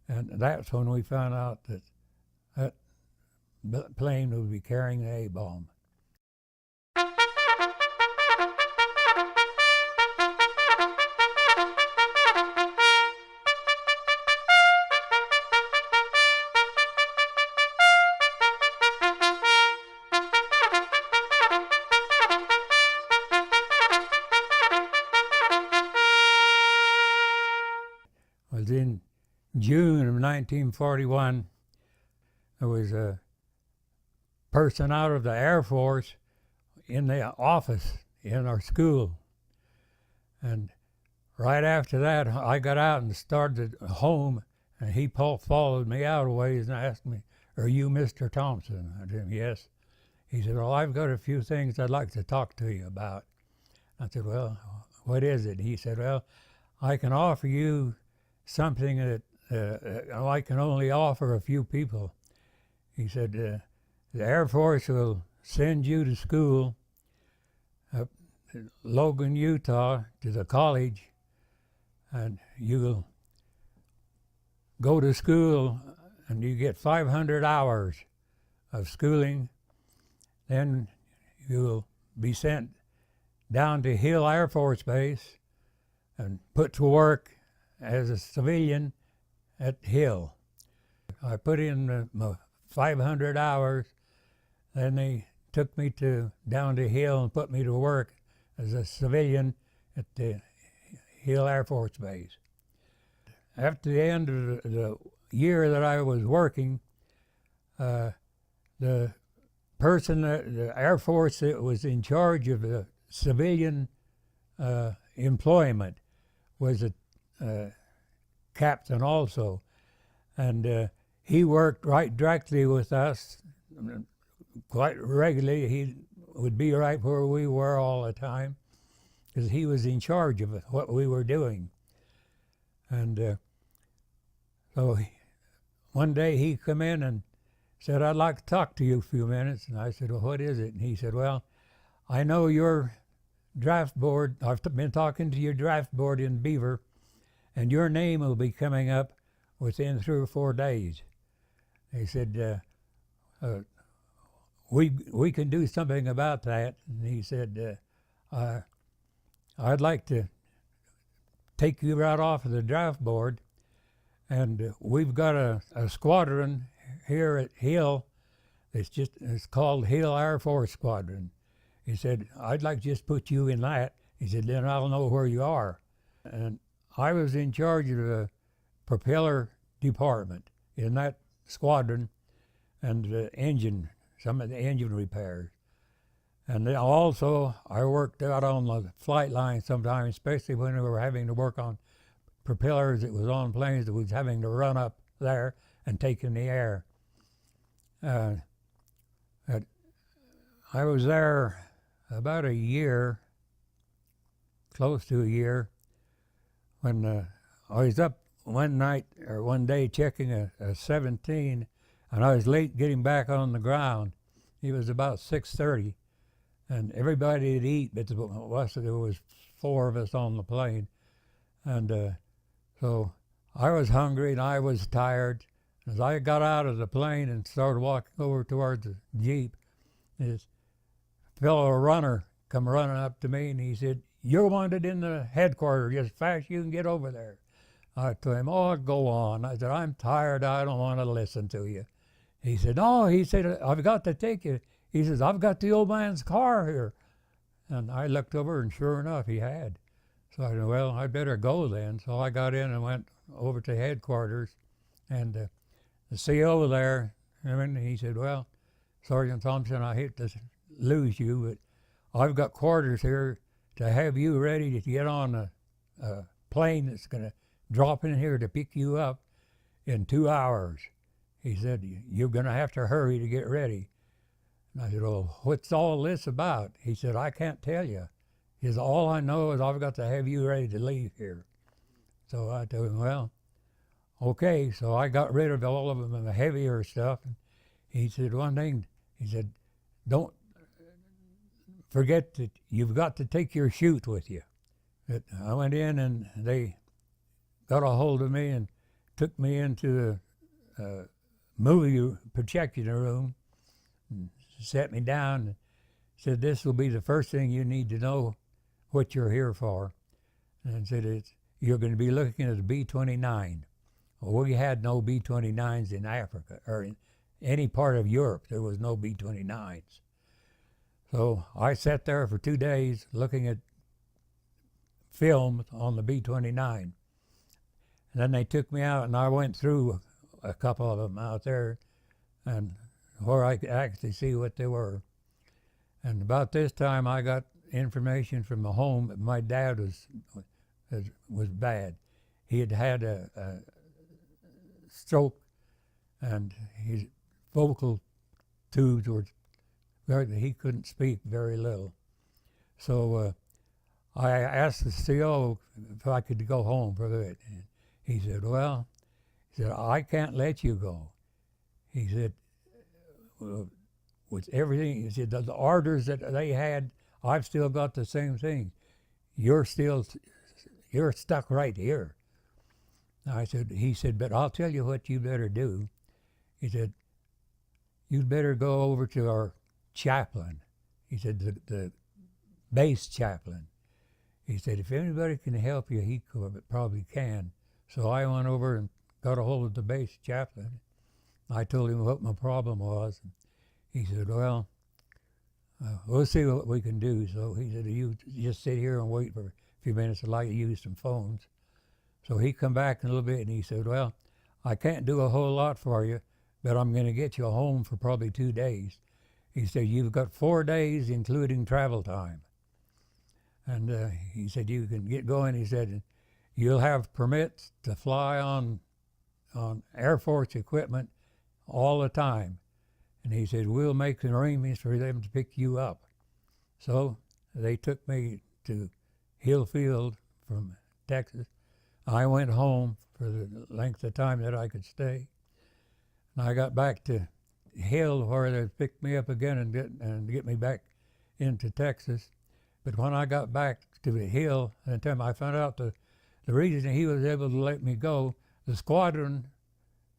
And that's when we found out that that plane would be carrying the A-bomb. It was in June of 1941. There was a person out of the Air Force in the office in our school. And right after that, I got out and started home, and he followed me out a ways and asked me, "Are you Mr. Thompson?" I said, "Yes." He said, "Well, I've got a few things I'd like to talk to you about." I said, "Well, what is it?" He said, "Well, I can offer you something that I can only offer a few people." He said, "The Air Force will send you to school up in Logan, Utah, to the college, and you'll go to school and you get 500 hours of schooling. Then you'll be sent down to Hill Air Force Base and put to work as a civilian at Hill." I put in my 500 hours, then they took me down to Hill and put me to work as a civilian at the Hill Air Force Base. After the end of the year that I was working, the person, the Air Force that was in charge of the civilian employment was a captain also, and he worked right directly with us quite regularly. He would be right where we were all the time because he was in charge of what we were doing. And so one day he come in and said, "I'd like to talk to you a few minutes." And I said, "Well, what is it?" And he said, "Well, I know your draft board. I've been talking to your draft board in Beaver, and your name will be coming up within 3 or 4 days." He said, we can do something about that. And he said, "I'd like to take you right off of the draft board, and we've got a squadron here at Hill. It's called Hill Air Force Squadron." He said, "I'd like to just put you in that." He said, "Then I'll know where you are." And I was in charge of the propeller department in that squadron and the engine, some of the engine repairs. And then also I worked out on the flight line sometimes, especially when we were having to work on propellers that was on planes that was having to run up there and take in the air. I was there about a year, close to a year, when I was up one night or one day checking a 17, and I was late getting back on the ground. It was about 6:30, and everybody had eaten, but there was 4 of us on the plane. And so I was hungry and I was tired. As I got out of the plane and started walking over towards the Jeep, this fellow runner come running up to me and he said, "You're wanted in the headquarters as fast as you can get over there." I told him, "Oh, go on." I said, "I'm tired. I don't want to listen to you." He said, "No," he said, "I've got to take you." He says, "I've got the old man's car here." And I looked over and sure enough, he had. So I said, "Well, I'd better go then." So I got in and went over to headquarters, and the CO there, he said, "Well, Sergeant Thompson, I hate to lose you, but I've got quarters here to have you ready to get on a plane that's going to drop in here to pick you up in 2 hours." He said, "You're going to have to hurry to get ready." And I said, "Well, what's all this about?" He said, "I can't tell you. He said, all I know is I've got to have you ready to leave here." So I told him, "Well, okay." So I got rid of all of them, the heavier stuff. And he said one thing, he said, "Don't forget that you've got to take your chute with you." But I went in and they got a hold of me and took me into a movie projection room and sat me down and said, "This will be the first thing you need to know what you're here for." And said, "You're going to be looking at a B-29. Well, we had no B-29s in Africa or in any part of Europe. There was no B-29s. So I sat there for 2 days looking at film on the B-29. And then they took me out, and I went through a couple of them out there, and where I could actually see what they were. And about this time, I got information from the home that my dad was bad. He had had a stroke, and his vocal tubes were he couldn't speak very little. So I asked the CO if I could go home for a bit. And he said, "Well," he said, "I can't let you go." He said, "With everything," he said, "the orders that they had, I've still got the same thing. You're stuck right here." He said, "But I'll tell you what you better do." He said, "You'd better go over to our chaplain." He said, the base chaplain. He said, "If anybody can help you, he probably can." So I went over and got a hold of the base chaplain. I told him what my problem was. He said, "Well, we'll see what we can do." So he said, "You just sit here and wait for a few minutes. I'd like to use some phones." So he come back in a little bit and he said, "Well, I can't do a whole lot for you, but I'm going to get you home for probably 2 days." He said, "You've got 4 days, including travel time." And he said, "You can get going." He said, "You'll have permits to fly on Air Force equipment all the time." And he said, "We'll make arrangements for them to pick you up." So they took me to Hillfield from Texas. I went home for the length of time that I could stay. And I got back to Hill, where they picked me up again and get me back into Texas. But when I got back to the Hill, and time I found out the reason he was able to let me go, the squadron,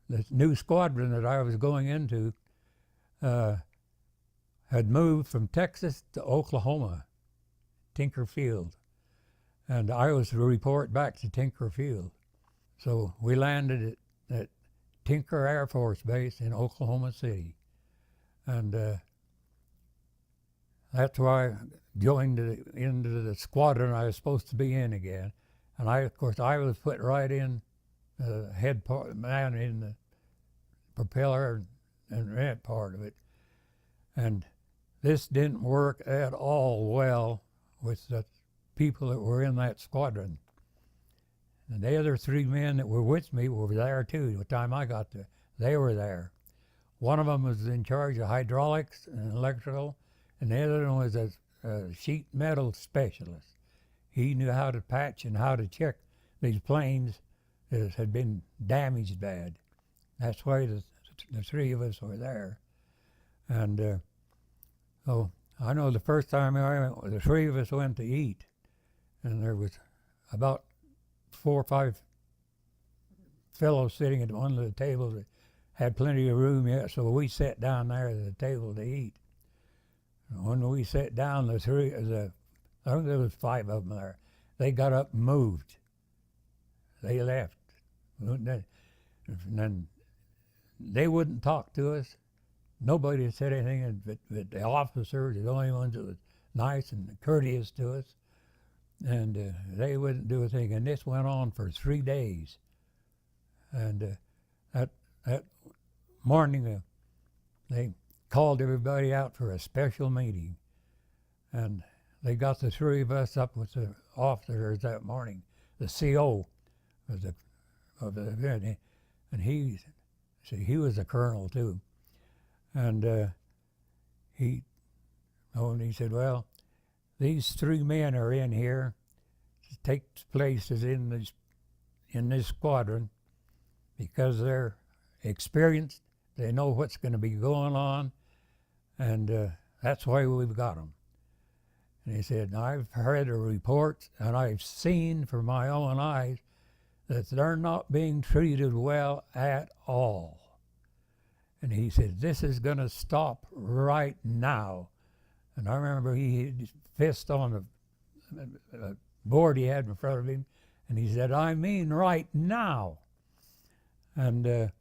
the new squadron that I was going into, had moved from Texas to Oklahoma, Tinker Field. And I was to report back to Tinker Field. So we landed at Tinker Air Force Base in Oklahoma City. And that's why I joined into the squadron I was supposed to be in again. And of course, I was put right in the head part, man, in the propeller and vent part of it. And this didn't work at all well with the people that were in that squadron. And the other 3 men that were with me were there too. The time I got there, they were there. One of them was in charge of hydraulics and electrical, and the other one was a sheet metal specialist. He knew how to patch and how to check these planes that had been damaged bad. That's why the 3 of us were there. And so I know the first time I went, the 3 of us went to eat, and there was about 4 or 5 fellows sitting at one of the tables that had plenty of room yet, so we sat down there at the table to eat. And when we sat down, I think there was 5 of them there. They got up and moved. They left. And then they wouldn't talk to us. Nobody said anything, but the officers are the only ones that was nice and courteous to us. And they wouldn't do a thing. And this went on for 3 days. And that morning, they called everybody out for a special meeting. And they got the 3 of us up with the officers that morning, the CO of the event. And he was a colonel too. And he said, "Well, these 3 men are in here to take places in this squadron because they're experienced. They know what's going to be going on, and that's why we've got them." And he said, "I've heard the reports, and I've seen for my own eyes that they're not being treated well at all. And he said, this is going to stop right now. And I remember he hit his fist on a board he had in front of him, and he said, I mean right now. And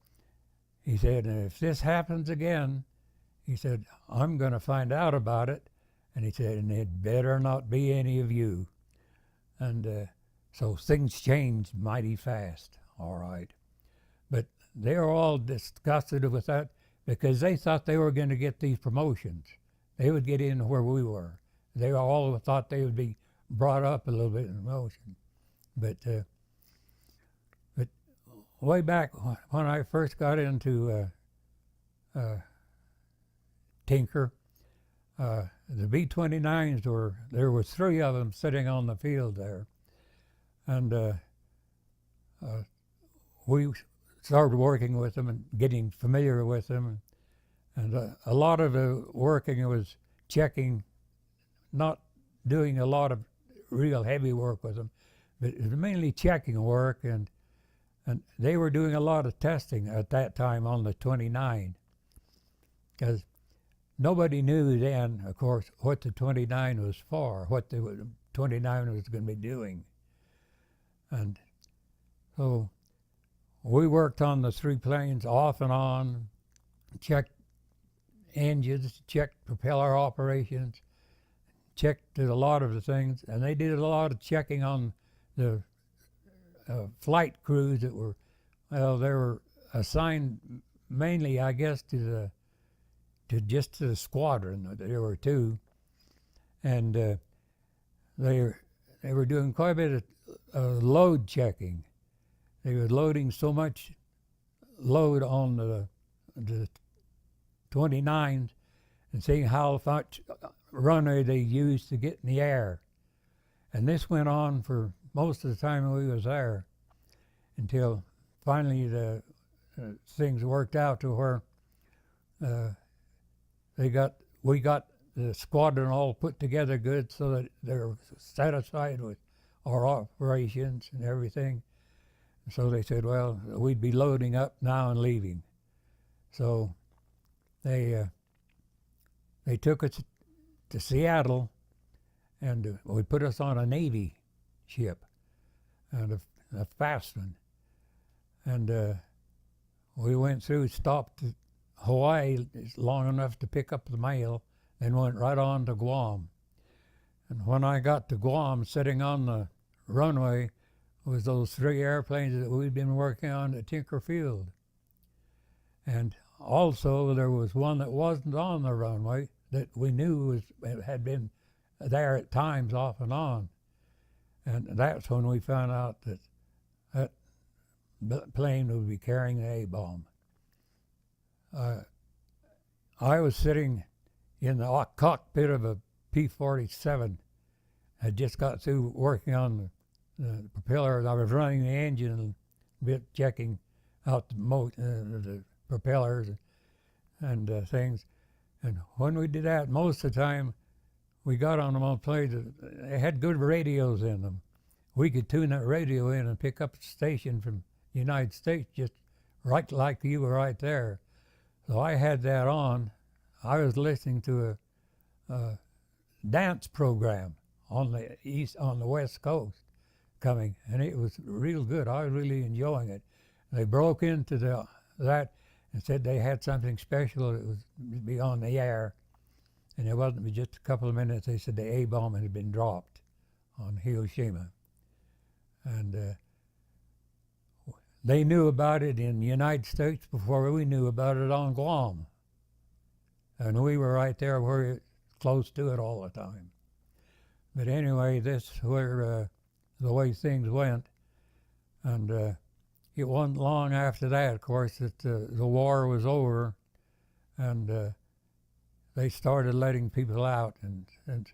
he said, and if this happens again, he said, I'm going to find out about it. And he said, and it better not be any of you. And so things changed mighty fast, all right. But they were all disgusted with that because they thought they were going to get these promotions. They would get in where we were. They all thought they would be brought up a little bit in promotion. But way back when I first got into Tinker, the B-29s there were 3 of them sitting on the field there. And we started working with them and getting familiar with them. And a lot of the working was checking, not doing a lot of real heavy work with them, but it was mainly checking work. And they were doing a lot of testing at that time on the 29, because nobody knew then, of course, what the 29 was for, what the 29 was going to be doing. And so we worked on the 3 planes off and on, checked engines, checked propeller operations, checked a lot of the things, and they did a lot of checking on the flight crews that were, well, they were assigned mainly, I guess, to the squadron. There were 2, and they were doing quite a bit of load checking. They were loading so much load on the 29s and seeing how much runway they used to get in the air. And this went on for most of the time we was there until finally the things worked out to where we got the squadron all put together good so that they were satisfied with our operations and everything. So they said, well, we'd be loading up now and leaving. So they took us to Seattle, and we put us on a Navy ship, and a fast one. And we went through, stopped at Hawaii long enough to pick up the mail, then went right on to Guam. And when I got to Guam, sitting on the runway was those 3 airplanes that we'd been working on at Tinker Field. And also there was one that wasn't on the runway that we knew had been there at times off and on. And that's when we found out that that plane would be carrying an A-bomb. I was sitting in the cockpit of a P-47. I just got through working on the propeller. I was running the engine a bit, checking out the propellers and things. And when we did that, most of the time we got on them on planes. They had good radios in them. We could tune that radio in and pick up a station from the United States just right like you were right there. So I had that on. I was listening to a dance program on the West Coast coming, and it was real good. I was really enjoying it. They broke into that and said they had something special that was be on the air, and it wasn't just a couple of minutes. They said the A-bomb had been dropped on Hiroshima, and they knew about it in the United States before we knew about it on Guam, and we were right there close to it all the time. But anyway, this where the way things went, and it wasn't long after that, of course, that the war was over, and they started letting people out, and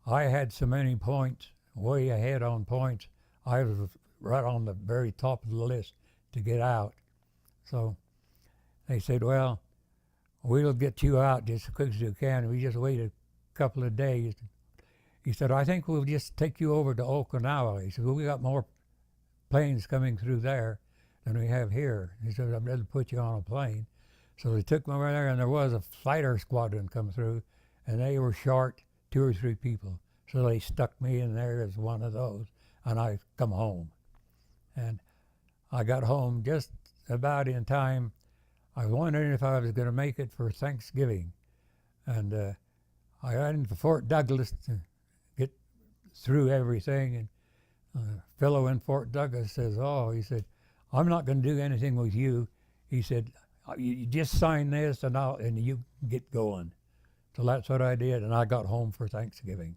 I had so many points, way ahead on points. I was right on the very top of the list to get out. So they said, well, we'll get you out just as quick as you can. We just wait a couple of days. He said, I think we'll just take you over to Okinawa. He said, well, we got more planes coming through there than we have here. He said, I'd rather put you on a plane. So they took me over there, and there was a fighter squadron come through, and they were short 2 or 3 people. So they stuck me in there as one of those, and I come home. And I got home just about in time. I was wondering if I was going to make it for Thanksgiving. And I got into Fort Douglas to get through everything. And a fellow in Fort Douglas says, he said, I'm not going to do anything with you. He said, you just sign this and you get going. So that's what I did, and I got home for Thanksgiving.